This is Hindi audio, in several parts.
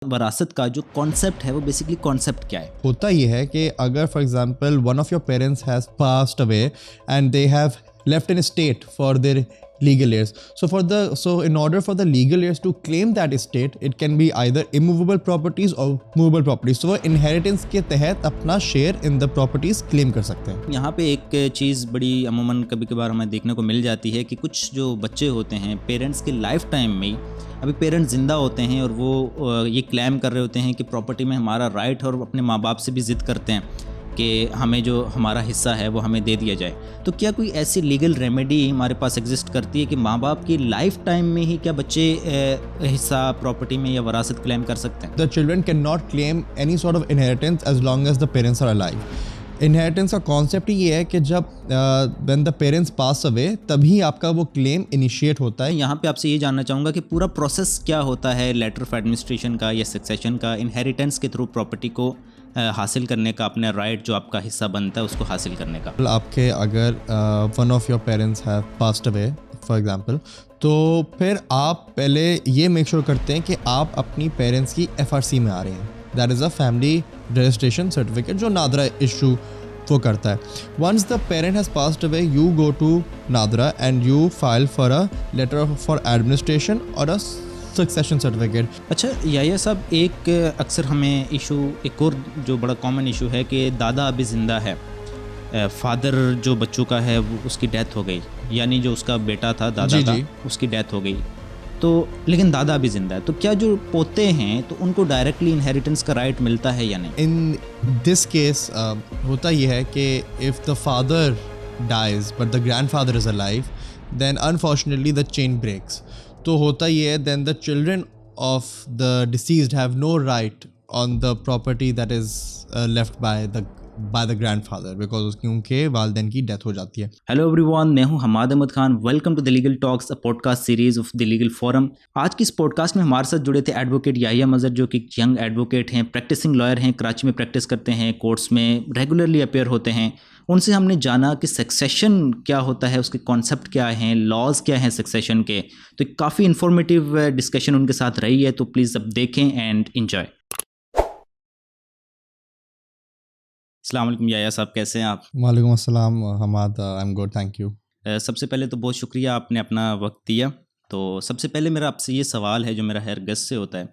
वरासत का जो कॉन्सेप्ट है वो बेसिकली कॉन्सेप्ट क्या है? होता ये है कि अगर for example one of your parents has passed away and they have left an estate for their legal heirs. So in order for the legal heirs to claim that estate, it can be either immovable properties or movable properties. So वो inheritance के तहत अपना share in the properties claim कर सकते हैं. यहाँ पे एक चीज़ बड़ी अमूमन कभी कभार हमें देखने को मिल जाती है कि कुछ जो बच्चे होते हैं पेरेंट्स के लाइफ टाइम में ही, अभी पेरेंट्स ज़िंदा होते हैं और वो ये क्लेम कर रहे होते हैं कि प्रॉपर्टी में हमारा राइट, और अपने माँ बाप से भी ज़िद करते हैं कि हमें जो हमारा हिस्सा है वो हमें दे दिया जाए. तो क्या कोई ऐसी लीगल रेमेडी हमारे पास एग्जिस्ट करती है कि माँ बाप की लाइफ टाइम में ही क्या बच्चे हिस्सा प्रॉपर्टी में या वरासत क्लेम कर सकते हैं? The children cannot claim any sort of inheritance as long as the parents are alive. Inheritance का कॉन्सेप्ट ये है कि जब when the parents pass away तभी आपका वो क्लेम इनिशिएट होता है. यहाँ पे आपसे ये जानना चाहूँगा कि पूरा प्रोसेस क्या होता है लेटर ऑफ एडमिनिस्ट्रेशन का या सक्सेशन का, इनहेरिटेंस के थ्रू प्रॉपर्टी को हासिल करने का, अपने राइट जो आपका हिस्सा बनता है उसको हासिल करने का. आपके अगर one of your parents have passed away for example, तो फिर आप पहले ये मेक श्योर करते हैं कि आप अपनी पेरेंट्स की एफआरसी में आ रहे हैं. That is a family registration certificate जो नादरा इशू वो करता है. Once the parent has passed away you go to NADRA and you file for a letter for administration और अ सक्सेशन सर्टिफिकेट. अच्छा याया साहब, एक अक्सर हमें इशू, एक और जो बड़ा कॉमन इशू है कि दादा अभी ज़िंदा है, फादर जो बच्चों का है वो उसकी डेथ हो गई, यानी जो उसका बेटा था दादा का उसकी डेथ हो गई, तो लेकिन दादा अभी ज़िंदा है, तो क्या जो पोते हैं तो उनको डायरेक्टली इनहेरिटेंस का राइट मिलता है या नहीं? इन दिस केस होता ये है कि if the father dies but the grandfather is alive, then unfortunately the chain breaks. तो होता ये है then the children of the deceased have no right on the property that is left by the grandfather, because क्योंकि वालिदैन की डेथ हो जाती है. हेलो एवरीवन, मैं हूं Hammad Ahmed Khan. Welcome to the legal talks, a podcast series of the legal forum. आज की इस पॉडकास्ट में हमारे साथ जुड़े थे एडवोकेट याहिया मजहर, जो कि यंग एडवोकेट हैं, प्रैक्टिसिंग लॉयर हैं, कराची में प्रैक्टिस करते हैं, कोर्ट्स में रेगुलरली अपेयर होते हैं. उनसे हमने जाना कि सक्सेशन क्या होता है, उसके कॉन्सेप्ट क्या हैं, लॉज क्या हैं सक्सेशन के. तो काफ़ी इन्फॉर्मेटिव डिस्कशन उनके साथ रही है, तो प्लीज़ अब देखें एंड एंजॉय. अस्सलाम वालेकुम याया साहब, कैसे हैं आप? वालेकुम अस्सलाम Hammad, I am good, thank you. सबसे पहले तो बहुत शुक्रिया आपने अपना वक्त दिया. तो सबसे पहले मेरा आपसे ये सवाल है जो मेरा हर गेस्ट से होता है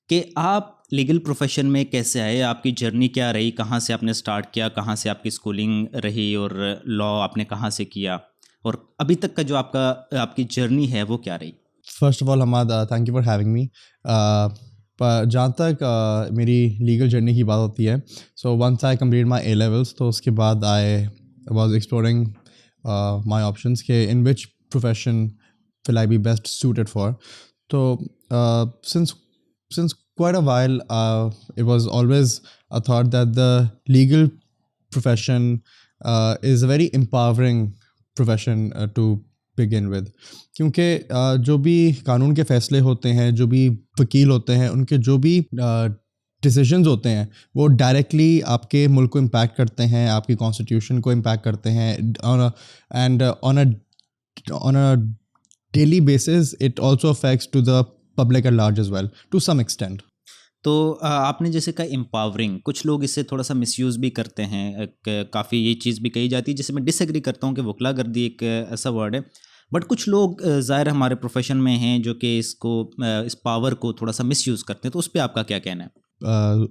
कि आप लीगल प्रोफेशन में कैसे आए, आपकी जर्नी क्या रही, कहाँ से आपने स्टार्ट किया, कहाँ से आपकी स्कूलिंग रही और लॉ आपने कहाँ से किया, और अभी तक का जो आपकी जर्नी है वो क्या रही? First of all Hammad, thank you for having me. पर जहाँ तक मेरी लीगल जर्नी की बात होती है, so once I complete my A levels, तो उसके बाद I was exploring my options के in which profession will I be best suited for. तो since quite a while, it was always a thought that the legal profession is a very empowering profession to begin with. क्योंकि जो भी कानून के फ़ैसले होते हैं, जो भी वकील होते हैं, उनके जो भी डिसीजंस होते हैं वो डायरेक्टली आपके मुल्क को इम्पैक्ट करते हैं, आपकी कॉन्स्टिट्यूशन को इम्पैक्ट करते हैं, and on a daily basis it also affects to the public at large as well to some extent. तो आपने जैसे कहा एम्पावरिंग, कुछ लोग इससे थोड़ा सा मिसयूज़ भी करते हैं, काफ़ी ये चीज़ भी कही जाती है जिससे मैं डिसएग्री करता हूँ कि वकलागर्दी एक ऐसा वर्ड है, बट कुछ लोग ज़ाहिर हमारे प्रोफेशन में हैं जो कि इस पावर को थोड़ा सा मिसयूज़ करते हैं, तो उस पर आपका क्या कहना है?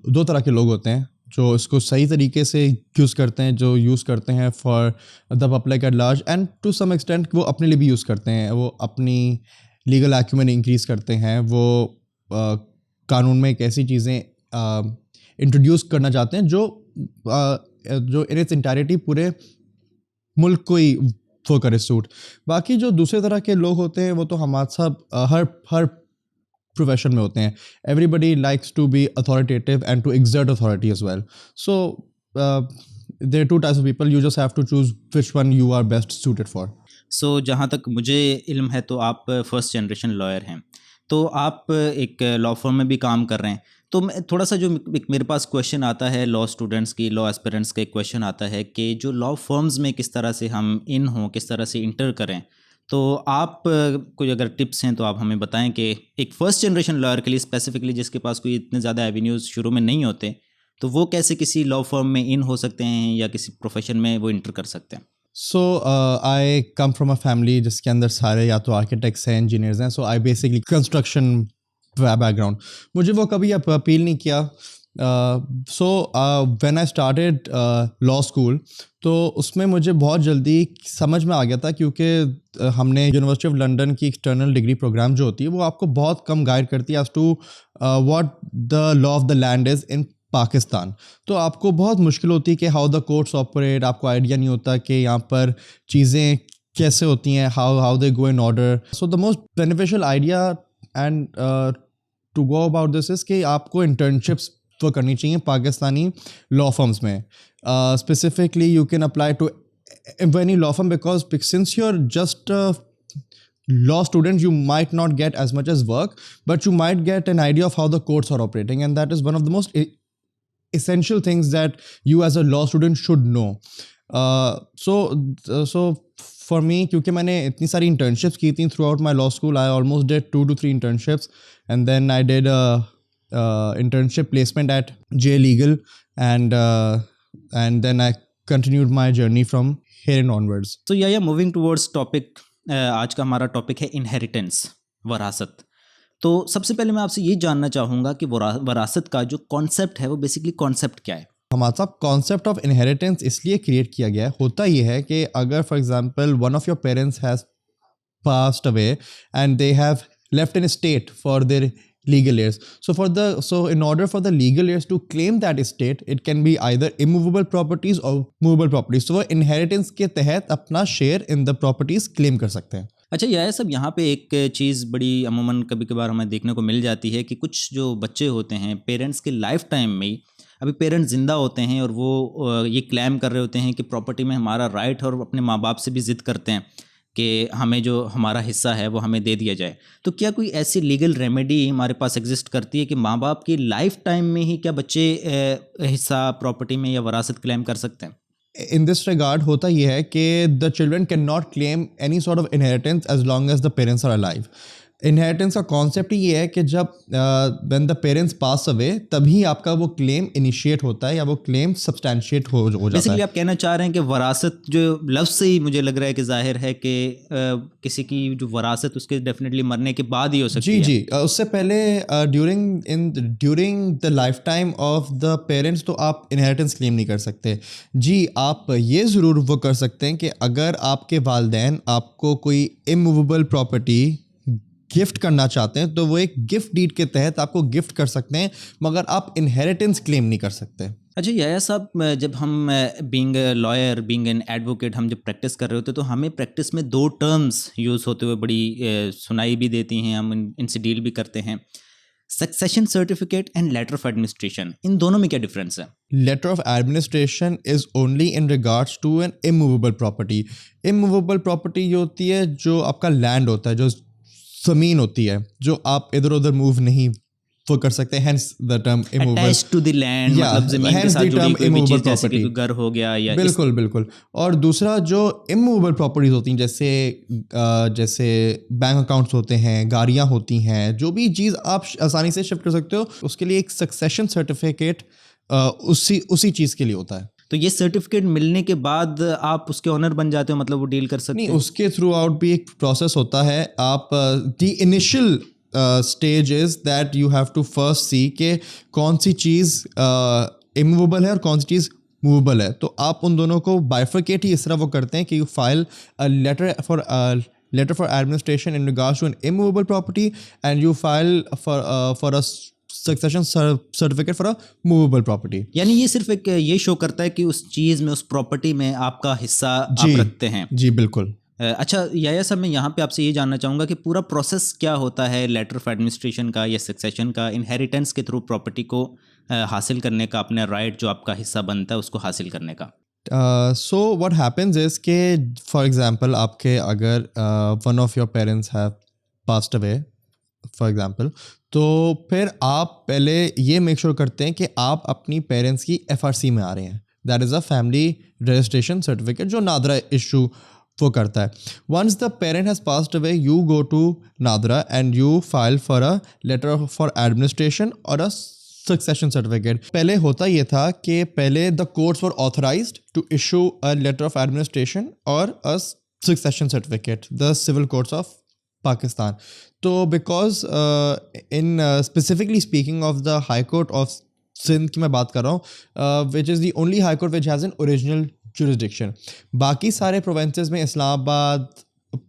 दो तरह के लोग होते हैं जो इसको सही तरीके से यूज़ करते हैं, जो यूज़ करते हैं for the public at large, and to some extent वो अपने लिए भी यूज़ करते हैं, वो अपनी लीगल एक्यूमेन इंक्रीज़ करते हैं, वो कानून में एक ऐसी चीज़ें इंट्रोड्यूस करना चाहते हैं जो इन इट्स इंटायरिटी पूरे मुल्क को ही वो करे सूट. बाकी जो दूसरे तरह के लोग होते हैं वो तो हमारे साथ हर प्रोफेशन में होते हैं. Everybody likes to be authoritative and to exert authority as well. So there are two types of people, you just have to choose which one you are best suited for. So जहाँ तक मुझे इल्म है तो आप फर्स्ट जनरेशन लॉयर हैं, तो आप एक लॉ फर्म में भी काम कर रहे हैं. तो मैं थोड़ा सा जो मेरे पास क्वेश्चन आता है लॉ स्टूडेंट्स की, लॉ एस्पिरेंट्स का एक क्वेश्चन आता है कि जो लॉ फर्म्स में किस तरह से हम इन हों, किस तरह से इंटर करें. तो आप कोई अगर टिप्स हैं तो आप हमें बताएं कि एक फर्स्ट जनरेशन लॉयर के लिए स्पेसिफिकली, जिसके पास कोई इतने ज़्यादा एवेन्यूज़ शुरू में नहीं होते, तो वो कैसे किसी लॉ फर्म में इन हो सकते हैं या किसी प्रोफेशन में वो इंटर कर सकते हैं। सो आई कम फ्रॉम अ फैमिली जिसके अंदर सारे या तो आर्किटेक्ट्स हैं, इंजीनियर्स हैं, सो आई बेसिकली कंस्ट्रक्शन बैकग्राउंड, मुझे वो कभी अपील नहीं किया। So when I started law school, तो उसमें मुझे बहुत जल्दी समझ में आ गया था, क्योंकि हमने यूनिवर्सिटी ऑफ लंदन की एक्सटर्नल डिग्री प्रोग्राम जो होती है वो आपको बहुत कम गाइड करती है as to what the law of the land is in Pakistan. तो आपको बहुत मुश्किल होती है कि हाउ द कोर्ट्स ऑपरेट, आपको आइडिया नहीं होता कि यहाँ पर चीज़ें कैसे होती हैं, how they go in order. So the most beneficial idea and to go about this is कि आपको इंटर्नशिप्स तो करनी चाहिए पाकिस्तानी लॉ फर्म्स में। Specifically you can apply to any law firm, because since you are just law student, you might not get as much as work, but you might get an idea of how the courts are operating, and that is one of the most essential things that you as a law student should know. So for me, क्योंकि मैंने इतनी सारी internships की थी throughout my law school, I almost did 2 to 3 internships, and then I did a internship placement at J Legal, and then I continued my journey from here and onwards. So yeah, moving towards topic, आज का हमारा टॉपिक है इनहेरिटेंस, वरासत। तो सबसे पहले मैं आपसे ये जानना चाहूँगा कि वरासत का जो कॉन्सेप्ट है वो बेसिकली कॉन्सेप्ट क्या है। हमारा साहब कॉन्सेप्ट ऑफ इनहेरिटेंस इसलिए क्रिएट किया गया है, होता ये है कि अगर for example one of your parents has passed away and they have left in state for their legal heirs. So in order for the legal heirs to claim that estate, it can be either immovable properties or movable properties. So वो inheritance के तहत अपना share in the properties claim कर सकते हैं। अच्छा, यह सब यहाँ पे एक चीज़ बड़ी अमूमन कभी कभार हमें देखने को मिल जाती है कि कुछ जो बच्चे होते हैं पेरेंट्स के लाइफ टाइम में ही, अभी पेरेंट्स ज़िंदा होते हैं और वो ये क्लेम कर रहे होते हैं कि प्रॉपर्टी में हमारा राइट, और अपने माँ बाप से भी ज़िद करते हैं कि हमें जो हमारा हिस्सा है वो हमें दे दिया जाए। तो क्या कोई ऐसी लीगल रेमेडी हमारे पास एग्जिस्ट करती है कि माँ बाप की लाइफ टाइम में ही क्या बच्चे हिस्सा प्रॉपर्टी में या वरासत क्लेम कर सकते हैं? In this regard होता यह है कि the children cannot claim any sort of inheritance as long as the parents are alive. Inheritance का कॉन्सेप्ट ये है कि जब when the parents pass away तभी आपका वो क्लेम इनिशिएट होता है या वो क्लेम सब्सटैंशिएट हो जाता है। बेसिकली आप कहना चाह रहे हैं कि वरासत जो लफ्ज़ से ही मुझे लग रहा है कि जाहिर है कि किसी की जो वरासत उसके डेफिनेटली मरने के बाद ही हो सकती है। जी, उससे पहले during the life time of the parents तो आप इनहेरिटेंस क्लेम नहीं कर सकते। जी, आप ये ज़रूर वो कर सकते हैं कि अगर आपके वालिदैन आपको कोई इमूवेबल प्रॉपर्टी गिफ्ट करना चाहते हैं तो वो एक गिफ्ट डीड के तहत आपको गिफ्ट कर सकते हैं, मगर आप इनहेरिटेंस क्लेम नहीं कर सकते। अच्छा, यह साहब, जब हम being lawyer, being an advocate, हम जब प्रैक्टिस कर रहे होते तो हमें प्रैक्टिस में 2 टर्म्स यूज़ होते हुए बड़ी सुनाई भी देती हैं, हम इनसे डील भी करते हैं, succession certificate and letter of administration. इन दोनों में क्या डिफरेंस है? Letter of administration is only in regards to an immovable property. Immovable property ये होती है जो आपका लैंड होता है, जो ज़मीन होती है, जो आप इधर उधर मूव नहीं वो कर सकते, hence the term immovable, attached to the land, मतलब ज़मीन के साथ जुड़ी कोई भी चीज़, जैसे कि घर हो गया या बिल्कुल। और दूसरा जो immovable properties होती हैं, जैसे बैंक अकाउंट्स होते हैं, गाड़ियाँ होती हैं, जो भी चीज़ आप आसानी से शिफ्ट कर सकते हो, उसके लिए एक सक्सेशन सर्टिफिकेट उसी चीज़ के लिए होता है। तो ये सर्टिफिकेट मिलने के बाद आप उसके ऑनर बन जाते हो, मतलब वो डील कर सकते हैं? नहीं, उसके थ्रू आउट भी एक प्रोसेस होता है। आप the initial stage is that you have to first see कि कौन सी चीज़ इमूवेबल है और कौन सी चीज़ मूवेबल है। तो आप उन दोनों को बाइफरकेट ही इस तरह वो करते हैं कि you file a letter for administration in regards to an immovable property and you file for a succession certificate for a movable property. यानी ये सिर्फ एक ये शो करता है कि उस चीज़ में, उस प्रॉपर्टी में आपका हिस्सा आप रखते हैं। जी बिल्कुल। अच्छा, या सब मैं यहाँ पे आपसे ये जानना चाहूँगा कि पूरा प्रोसेस क्या होता है लेटर ऑफ एडमिनिस्ट्रेशन का या सक्सेशन का, इनहेरिटेंस के थ्रू प्रॉपर्टी को हासिल करने का, अपने राइट जो आपका हिस्सा बनता है उसको हासिल करने का? सो व्हाट हैपेंस इज कि फॉर एग्जांपल आपके अगर one of your parents have passed away for example, तो फिर आप पहले ये मेक श्योर करते हैं कि आप अपनी पेरेंट्स की FRC में आ रहे हैं। That is a family registration certificate, जो नादरा इशू वो करता है. Once the parent has passed away, you go to Nadra and you file for a letter for administration or a succession certificate. पहले होता ये था कि पहले the courts were authorized to issue a letter of administration or a succession certificate, the civil courts of Pakistan. तो because in specifically speaking of the High Court of Sindh की मैं बात कर रहा हूँ, which is the only High Court which has an original jurisdiction. बाकी सारे प्रोविंसेस में इस्लामाबाद,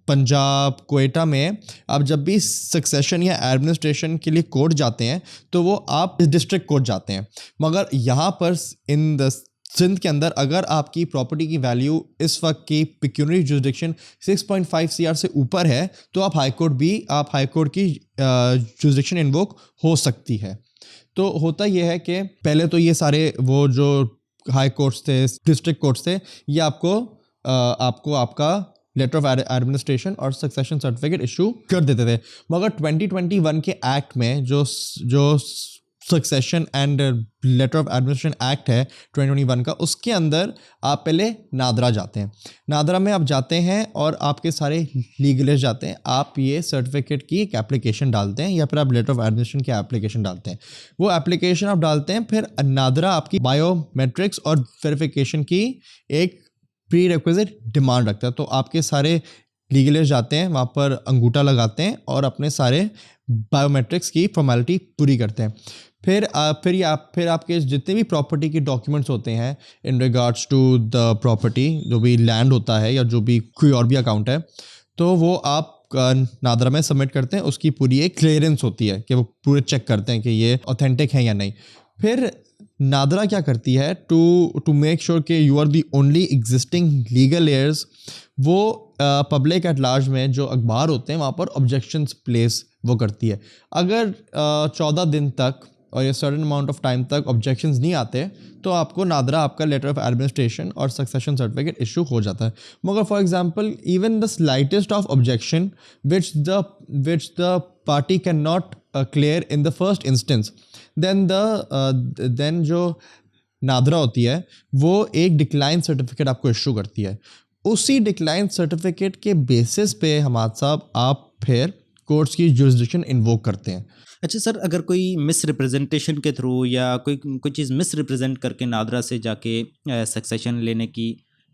पंजाब, कोयटा में आप जब भी सक्सेशन या एडमिनिस्ट्रेशन के लिए कोर्ट जाते हैं तो वो आप डिस्ट्रिक्ट कोर्ट जाते हैं. मगर यहाँ पर इन द सिंध के अंदर अगर आपकी प्रॉपर्टी की वैल्यू इस वक्त की पिक्यूनरी जुरिडिक्शन 6.5 CR से ऊपर है तो आप हाई कोर्ट की जुरिडिक्शन इन्वोक हो सकती है. तो होता यह है कि पहले तो ये सारे वो जो हाई कोर्ट्स थे, डिस्ट्रिक्ट कोर्ट्स थे, ये आपको आपका लेटर ऑफ एडमिनिस्ट्रेशन और सक्सेशन सर्टिफिकेट इशू कर देते थे. मगर 2021 के एक्ट में जो succession and letter of administration act है 2021 का, उसके अंदर आप पहले नादरा जाते हैं. नादरा में आप जाते हैं और आपके सारे लीगलिस्ट जाते हैं. आप ये सर्टिफिकेट की एक एप्लीकेशन डालते हैं या फिर आप लेटर ऑफ एडमिनिस्ट्रेशन की एप्लीकेशन डालते हैं. वो एप्लीकेशन आप डालते हैं, फिर नादरा आपकी बायोमेट्रिक्स और वेरिफिकेशन की एक प्री रिक्विजिट डिमांड रखता है. तो आपके सारे लीगलिस्ट जाते हैं, वहाँ पर अंगूठा लगाते हैं और अपने सारे बायोमेट्रिक्स की फॉर्मेलिटी पूरी करते हैं. फिर आपके जितने भी प्रॉपर्टी के डॉक्यूमेंट्स होते हैं in regards to the property, जो भी लैंड होता है या जो भी कोई और भी अकाउंट है, तो वो आप नादरा में सबमिट करते हैं. उसकी पूरी एक क्लियरेंस होती है कि वो पूरे चेक करते हैं कि ये ऑथेंटिक है या नहीं. फिर नादरा क्या करती है टू मेक श्योर कि you are the only existing legal heirs, वो पब्लिक एट लार्ज में जो अखबार होते हैं वहाँ पर ऑब्जेक्शंस प्लेस वो करती है. अगर 14 दिन तक और ये सर्टेन अमाउंट ऑफ टाइम तक ऑब्जेक्शंस नहीं आते तो आपको नादरा आपका लेटर ऑफ एडमिनिस्ट्रेशन और सक्सेशन सर्टिफिकेट इशू हो जाता है. मगर for example even the slightest of objection which the party can not clear in the first instance, then जो नादरा होती है वो एक डिक्लाइन सर्टिफिकेट आपको इशू करती है. उसी डिक्लाइन सर्टिफिकेट के बेसिस पे हमाद साहब आप फिर कोर्ट्स की जुरिसडिक्शन इन्वोक करते हैं. अच्छा सर, अगर कोई मिस रिप्रेजेंटेशन के थ्रू या कोई चीज़ मिस रिप्रेजेंट करके नादरा से जाके सक्सेशन लेने की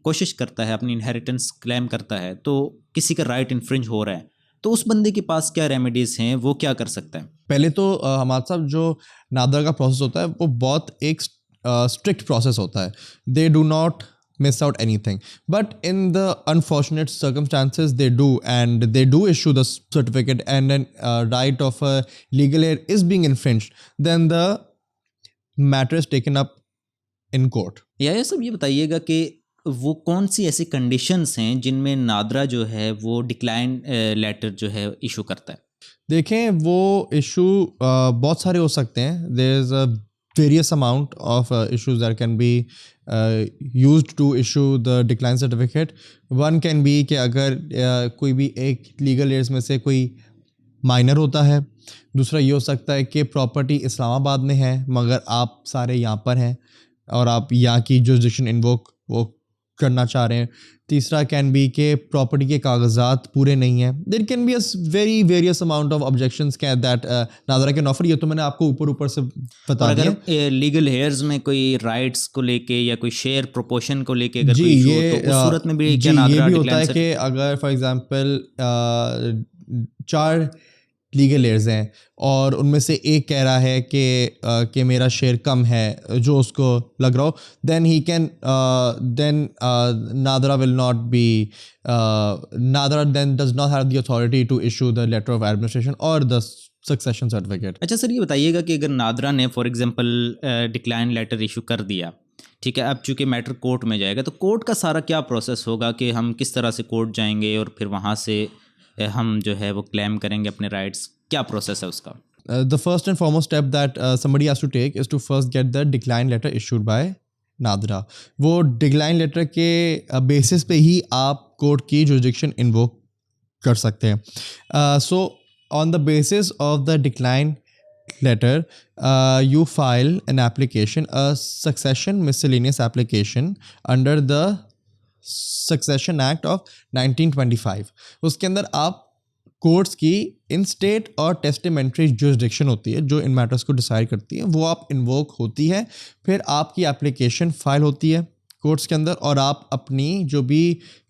कोशिश करता है, अपनी इनहेरिटेंस क्लेम करता है, तो किसी का राइट इन्फ्रिंज हो रहा है, तो उस बंदे के पास क्या रेमेडीज़ हैं, वो क्या कर सकता है? पहले तो हमारे साहब जो नादरा का प्रोसेस होता है वो बहुत एक स्ट्रिक्ट प्रोसेस होता है. They do not miss out anything, but in the unfortunate circumstances they do, and they do issue the certificate and then right of a legal heir is being infringed, then the matter is taken up in court. या सब ये बताइएगा कि वो कौन सी ऐसी कंडीशंस हैं जिनमें नादरा जो है वो डिक्लाइन लेटर जो है इशू करता है? देखें, वो इशू बहुत सारे हो सकते हैं. There is a various amount of issues that can be used to issue the decline certificate. One can be कि अगर कोई भी एक legal heirs में से कोई माइनर होता है. दूसरा ये हो सकता है कि प्रॉपर्टी इस्लामाबाद में है मगर आप सारे यहाँ पर हैं और आप यहाँ की जुरिसडिक्शन इन्वोक वो करना चाह रहे हैं. तीसरा कैन बी के प्रॉपर्टी के कागजात पूरे नहीं हैं. There can be a very various amount of objections can that NADRA can offer. ये तो मैंने आपको ऊपर से बता दिया. अगर लीगल हेयर्स में कोई राइट्स को लेके या कोई शेयर प्रोपोर्शन को लेके अगर कोई इशू हो, तो उस सूरत में भी क्या नादरा ये भी होता है कि अगर फॉर एग्जांपल 4 लीगल एयर्स हैं और उनमें से एक कह रहा है कि मेरा शेयर कम है जो उसको लग रहा हो, then Nadra will not be Nadra then does not have the authority to issue the letter of administration or the succession certificate. अच्छा सर, ये बताइएगा कि अगर नादरा ने for example decline letter issue कर दिया, ठीक है, अब चूँकि मैटर कोर्ट में जाएगा, तो कोर्ट का सारा क्या प्रोसेस होगा कि हम किस तरह से कोर्ट जाएंगे और फिर वहाँ से हम जो है वो क्लेम करेंगे अपने राइट्स, क्या प्रोसेस है उसका? The first and foremost step that somebody has to take is to first get the decline letter issued by NADRA. वो डिक्लाइन लेटर के बेसिस पे ही आप कोर्ट की जुरिसडिक्शन इन्वोक कर सकते हैं. So on the basis of the decline letter, you file an application, a succession miscellaneous application under the succession act of 1925। उसके अंदर आप कोर्ट्स की इन स्टेट और टेस्टामेंट्री जुरिसडिक्शन होती है जो इन मैटर्स को डिसाइड करती है, वो आप इन्वोक होती है, फिर आपकी एप्लीकेशन फाइल होती है कोर्ट्स के अंदर, और आप अपनी जो भी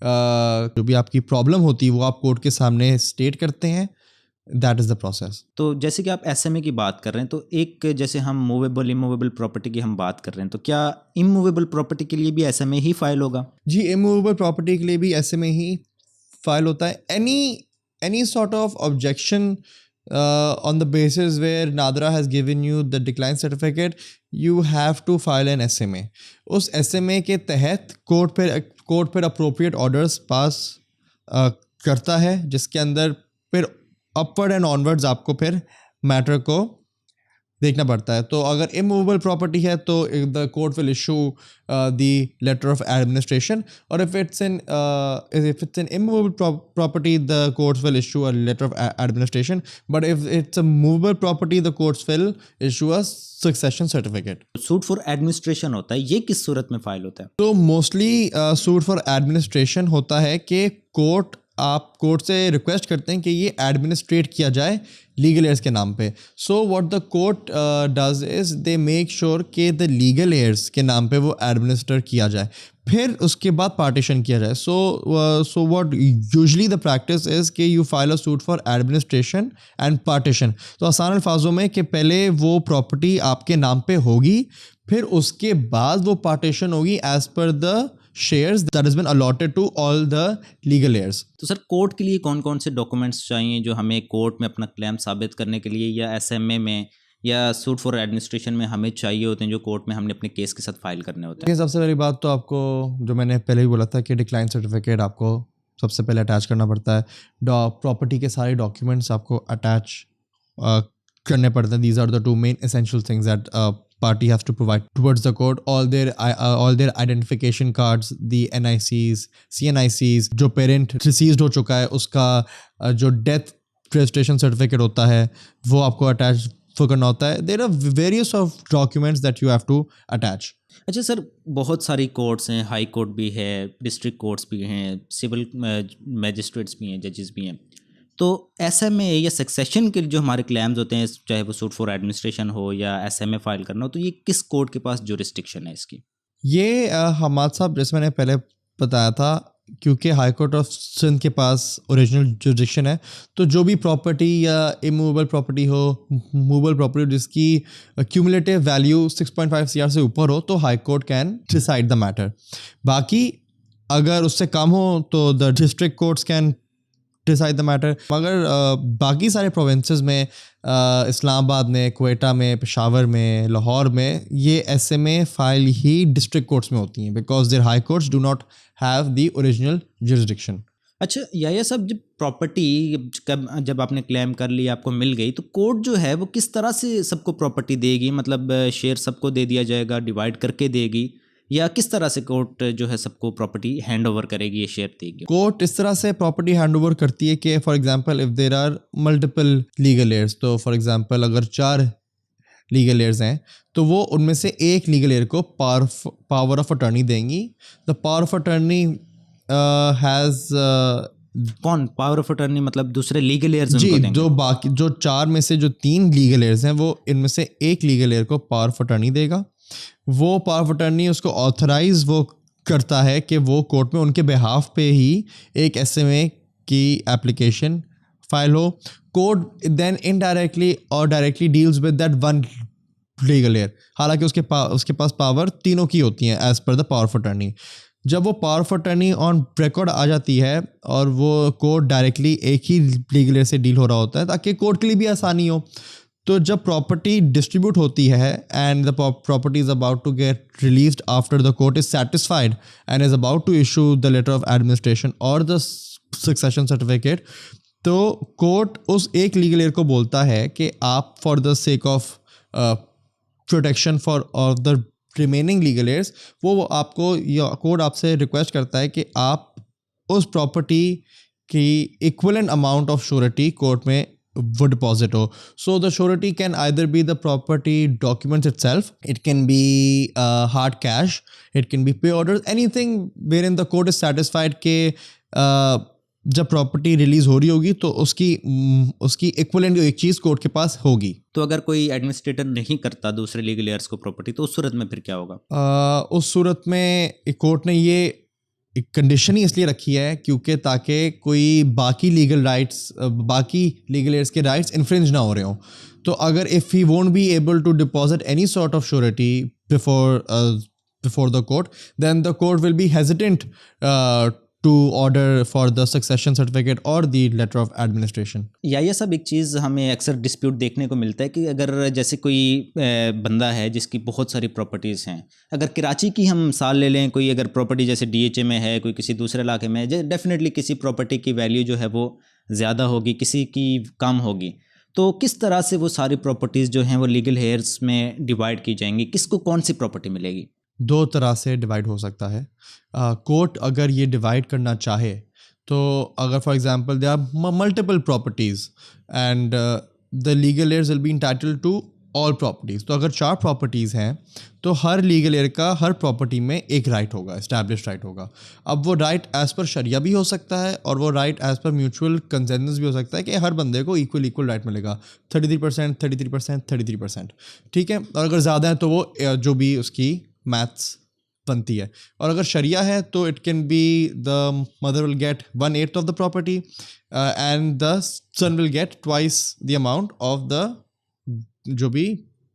आपकी प्रॉब्लम होती है वो आप कोर्ट के सामने स्टेट करते हैं। That is the process. तो जैसे कि आप एसएमए की बात कर रहे हैं, तो एक जैसे हम मूवेबल इमूवेबल प्रॉपर्टी की हम बात कर रहे हैं, तो क्या इमूवेबल प्रॉपर्टी के लिए भी एसएमए ही फाइल होगा? जी, इमूवेबल प्रॉपर्टी के लिए भी एसएमए ही फाइल होता है। any sort of objection on the basis where NADRA has given you the decline certificate, you have to file an SMA. उस SMA के तहत कोर्ट पर appropriate orders पास करता है, जिसके अंदर फिर upward and onwards आपको फिर मैटर को देखना पड़ता है। तो अगर इमूवेबल प्रॉपर्टी है तो the court will issue the letter of administration, और if it's an immovable property the courts will issue a letter of administration, but if it's a movable property the courts will issue a succession certificate. Suit for administration होता है, ये किस सूरत में फाइल होता है? तो मोस्टली सूट फॉर एडमिनिस्ट्रेशन होता है कि आप कोर्ट से रिक्वेस्ट करते हैं कि ये एडमिनिस्ट्रेट किया जाए लीगल एयर्स के नाम पे। So what the court does is they make sure कि द लीगल एयर्स के नाम पे वो एडमिनिस्टर किया जाए, फिर उसके बाद पार्टीशन किया जाए। So what usually the practice is कि you file a suit for administration and partition. तो आसान अल्फाजों में कि पहले वो प्रॉपर्टी आपके नाम पे होगी, फिर उसके बाद वो पार्टीशन होगी as per the shares that has been allotted to all the legal heirs. तो सर कोर्ट के लिए कौन कौन से डॉक्यूमेंट्स चाहिए जो हमें कोर्ट में अपना क्लेम साबित करने के लिए, या एसएमए में या सूट फॉर एडमिनिस्ट्रेशन में हमें चाहिए होते हैं, जो कोर्ट में हमने अपने केस के साथ फाइल करने होते हैं? सबसे पहली बात तो आपको, जो मैंने पहले भी बोला था कि डिक्लाइन सर्टिफिकेट आपको सबसे पहले अटैच करना पड़ता है। प्रॉपर्टी के सारे डॉक्यूमेंट्स आपको अटैच करने पड़ते हैं। These are the two main essential things that party has to provide towards the court. All their identification cards, the NICs, CNICs, जो parent deceased हो चुका है उसका जो death registration certificate होता है वो आपको attach करना होता है। There are various of documents that you have to attach. अच्छा सर, बहुत सारी कोर्ट्स हैं, हाई कोर्ट भी है, डिस्ट्रिक्ट कोर्ट्स भी हैं, सिविल मैजिस्ट्रेट्स भी हैं, जजेस भी हैं। तो एसएमए या सक्सेशन के जो हमारे क्लेम्स होते हैं, चाहे वो सूट फॉर एडमिनिस्ट्रेशन हो या एसएमए फाइल करना हो, तो ये किस कोर्ट के पास जुरिस्डिक्शन है इसकी? ये हमाद साहब, जैसे मैंने पहले बताया था, क्योंकि हाई कोर्ट ऑफ सिंध के पास ओरिजिनल जुरिस्डिक्शन है, तो जो भी प्रॉपर्टी या इमूवेबल प्रॉपर्टी हो, मूवेबल प्रॉपर्टी जिसकी क्यूमुलेटिव वैल्यू 6.5 CR से ऊपर हो, तो high court can decide the matter. बाकी अगर उससे कम हो तो the district courts can decide the matter. मगर बाकी सारे प्रोविंसेस में, इस्लामाबाद में, क्वेटा में, पेशावर में, लाहौर में, ये एसएमए फाइल ही डिस्ट्रिक्ट कोर्ट्स में होती हैं, because their high courts do not have the original jurisdiction. अच्छा या सब, जब प्रॉपर्टी जब आपने क्लेम कर लिया, आपको मिल गई, तो कोर्ट जो है वो किस तरह से सबको प्रॉपर्टी देगी? मतलब शेयर सबको दे दिया जाएगा, डिवाइड करके देगी, या किस तरह से कोर्ट जो है सबको प्रॉपर्टी हैंड ओवर करेगी, ये शेयर देगी? कोर्ट इस तरह से प्रॉपर्टी हैंड ओवर करती है कि for example if there are multiple legal heirs, तो फॉर एग्जांपल अगर 4 लीगल एयर्स हैं तो वो उनमें से एक लीगल एयर को पावर ऑफ अटर्नी देंगी। The power of attorney has कौन पावर ऑफ अटर्नी? मतलब दूसरे लीगल एयर्स जी, उनको देंगे? जो बाकी जो 4 में से जो 3 लीगल एयर्स हैं, वो इनमें से एक लीगल एयर को पावर ऑफ अटर्नी देगा। वो पावर ऑफ अटर्नी उसको ऑथराइज वो करता है कि वो कोर्ट में उनके बिहाफ पे ही एक एसएमए की एप्लीकेशन फाइल हो। कोर्ट देन इनडायरेक्टली और directly deals with that one legal air, हालांकि उसके पास पावर तीनों की होती हैं as per the power of attorney. जब वो power of attorney on record आ जाती है और वो कोर्ट डायरेक्टली एक ही लीगल एयर से डील हो रहा होता है, ताकि कोर्ट के लिए भी आसानी हो। तो जब प्रॉपर्टी डिस्ट्रीब्यूट होती है and the property is about to get released after the court is satisfied and is about to issue the letter of administration और द सक्सेशन सर्टिफिकेट, तो कोर्ट उस एक लीगल एयर को बोलता है कि आप for the sake of protection for of the remaining legal heirs, वो आपको या कोर्ट आपसे रिक्वेस्ट करता है कि आप उस प्रॉपर्टी की equivalent amount of surety court में वो डिपॉजिट हो. So the surety can either be the property documents itself, it can be hard cash, it can be pay orders, anything wherein the court is satisfied के जब प्रॉपर्टी रिलीज हो रही होगी तो उसकी इक्विवेलेंट एक चीज़ कोर्ट के पास होगी. तो अगर कोई एडमिनिस्ट्रेटर नहीं करता दूसरे लीगल एयर्स को प्रॉपर्टी, तो उस सूरत में फिर क्या होगा? उस सूरत में कोर्ट ने ये एक कंडीशन ही इसलिए रखी है क्योंकि ताकि कोई बाकी लीगल एयर्स के राइट्स इन्फ्रिंज ना हो रहे हों. तो अगर if he won't be able to deposit any sort of surety before the court, then the court will be hesitant to order for the succession certificate or the letter of administration. या ये सब एक चीज़ हमें अक्सर डिस्प्यूट देखने को मिलता है कि अगर जैसे कोई बंदा है जिसकी बहुत सारी प्रॉपर्टीज़ हैं, अगर कराची की हम मिसाल ले लें, कोई अगर प्रॉपर्टी जैसे DHA में है, कोई किसी दूसरे इलाके में है, डेफिनेटली किसी प्रॉपर्टी की वैल्यू जो है वो ज़्यादा होगी, किसी की कम होगी. तो किस तरह से वो सारी प्रॉपर्टीज़ जो हैं वो लीगल हेयर्स में डिवाइड की जाएंगी? किसको कौन सी प्रॉपर्टी मिलेगी? दो तरह से डिवाइड हो सकता है. कोर्ट अगर ये डिवाइड करना चाहे तो अगर for example they are multiple properties and the legal heirs will be entitled to all properties. तो अगर 4 प्रॉपर्टीज़ हैं तो हर लीगल एयर का हर प्रॉपर्टी में एक राइट होगा, एस्टैब्लिश्ड राइट होगा. अब वो राइट एज़ पर शरिया भी हो सकता है और वो right as per mutual consensus भी हो सकता है कि हर बंदे को इक्वल राइट मिलेगा. 33%, 33%, 33%. ठीक है. और अगर ज़्यादा है तो वो जो भी उसकी मैथ्स बनती है. और अगर शरिया है तो it can be the mother will get 1/8 of the property and the son will get twice the amount of the जो भी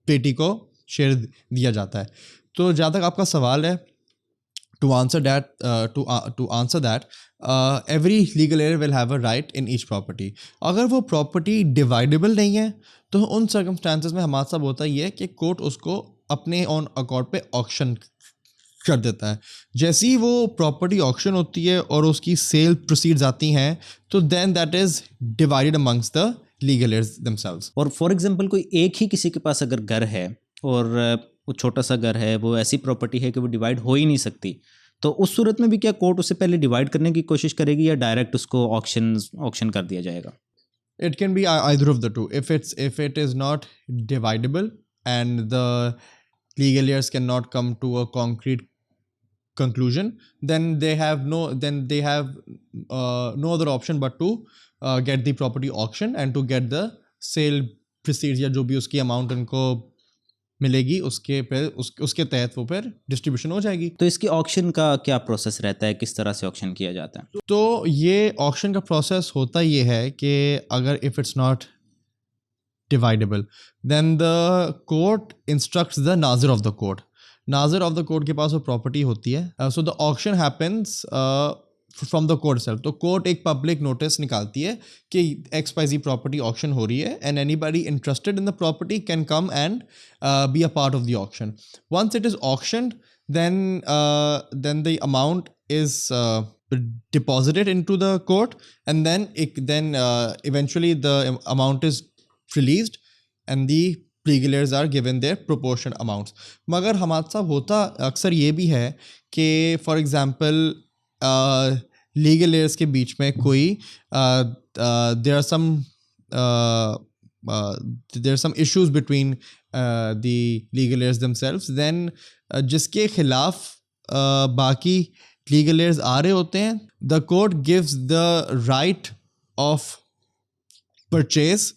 बेटी को शेयर दिया जाता है. तो जहाँ तक आपका सवाल है, to answer that every legal heir will have a right in each property. अगर वो प्रॉपर्टी डिवाइडेबल नहीं है तो उन सर्कमस्टांसेस में हमारे साथ होता ही है कि कोर्ट उसको अपने ऑन अकॉर्ड पे ऑक्शन कर देता है. जैसे ही वो प्रॉपर्टी ऑक्शन होती है और उसकी सेल प्रोसीड्स आती हैं तो then that is divided amongst the legal heirs themselves. और फॉर एग्जांपल कोई एक ही किसी के पास अगर घर है और वो छोटा सा घर है, वो ऐसी प्रॉपर्टी है कि वो डिवाइड हो ही नहीं सकती, तो उस सूरत में भी क्या कोर्ट उसे पहले डिवाइड करने की कोशिश करेगी या डायरेक्ट उसको ऑक्शन कर दिया जाएगा? It can be either of the two. If it is not dividable and the legal heirs cannot come to a concrete conclusion, then they have no other option but to get the property auction and to get the sale proceeds या जो भी उसकी amount उनको मिलेगी उसके तहत वो फिर डिस्ट्रीब्यूशन हो जाएगी. तो इसकी ऑक्शन का क्या प्रोसेस रहता है, किस तरह से ऑक्शन किया जाता है? तो ये ऑक्शन का प्रोसेस होता ये है कि अगर if it's not dividable then the court instructs the nazir of the court. Nazir of the court के पास वो प्रॉपर्टी होती है. So the auction happens from the court self. तो कोर्ट एक पब्लिक नोटिस निकालती है कि XYZ प्रॉपर्टी ऑक्शन हो रही है and anybody interested in the property can come and be a part of the auction. Once it is auctioned then the amount is deposited into the court and then eventually the amount is released and the legal heirs are given their proportionate amounts. मगर हमारे साथ होता अक्सर ये भी है कि फॉर एग्जांपल लीगल एयर्स के बीच में कोई there are some issues between the legal heirs themselves. Then जिसके खिलाफ बाकी लीगल एयर्स आ रहे होते हैं, the court gives the right of purchase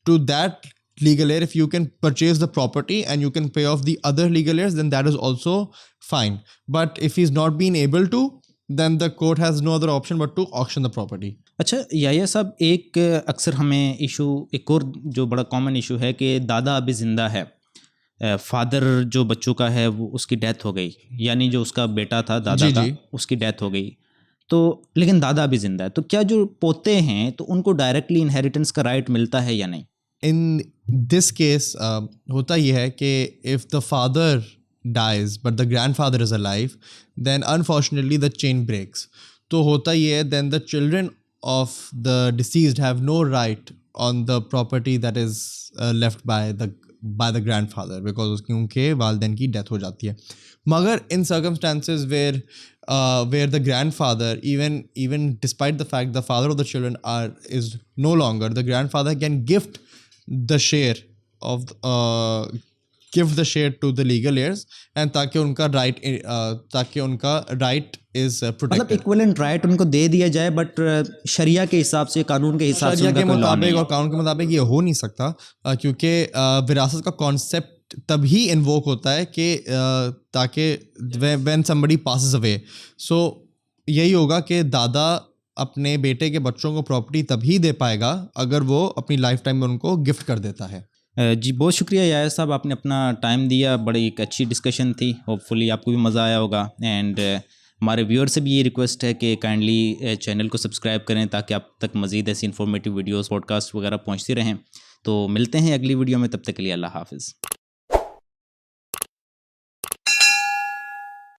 to that legal heir. If you can purchase the property and you can pay off the other legal heirs, then that is also fine. But if he's not been able to, then the court has no other option but to auction the property. अच्छा याया साहब, एक अक्सर हमें इशू, एक और जो बड़ा कॉमन इशू है कि दादा अभी ज़िंदा है, फादर जो बच्चों का है वो उसकी डेथ हो गई, यानी जो उसका बेटा था दादा का उसकी डेथ हो गई, तो लेकिन दादा अभी ज़िंदा है, तो क्या जो पोते हैं तो उनको डायरेक्टली इनहेरिटेंस का राइट मिलता है या नहीं? In this case होता ये है कि if the father dies but the grandfather is alive, then unfortunately the chain breaks. तो होता ये है, then the children of the deceased have no right on the property that is left by the by the grand father because क्योंकि वालदैन की डेथ हो जाती है. मगर इन circumstances where the grandfather, even despite the fact the father of the children is no longer, the grandfather can gift the share of give the share to the legal heirs, and ताकि उनका right is protected. मतलब इक्विवेलेंट राइट उनको दे दिया जाए, बट शरिया के हिसाब से, कानून के हिसाब से शरिया के उनका कोई लॉ नहीं मुताबिक है. और कानून के मुताबिक ये हो नहीं सकता, क्योंकि विरासत का कॉन्सेप्ट तभी इन्वोक होता है कि ताकि व्हेन समबडी पासेस अवे, सो यही होगा कि दादा अपने बेटे के बच्चों को प्रॉपर्टी तभी दे पाएगा अगर वो अपनी लाइफ टाइम में उनको गिफ्ट कर देता है. जी बहुत शुक्रिया यार साहब, आपने अपना टाइम दिया, बड़ी एक अच्छी डिस्कशन थी. होपफुली आपको भी मज़ा आया होगा. एंड हमारे व्यूअर से भी ये रिक्वेस्ट है कि काइंडली चैनल को सब्सक्राइब करें ताकि आप तक मज़ीद ऐसी इन्फॉर्मेटिव वीडियोस, पॉडकास्ट वगैरह पहुंचती रहें. तो मिलते हैं अगली वीडियो में, तब तक के लिए अल्लाह हाफ़िज़.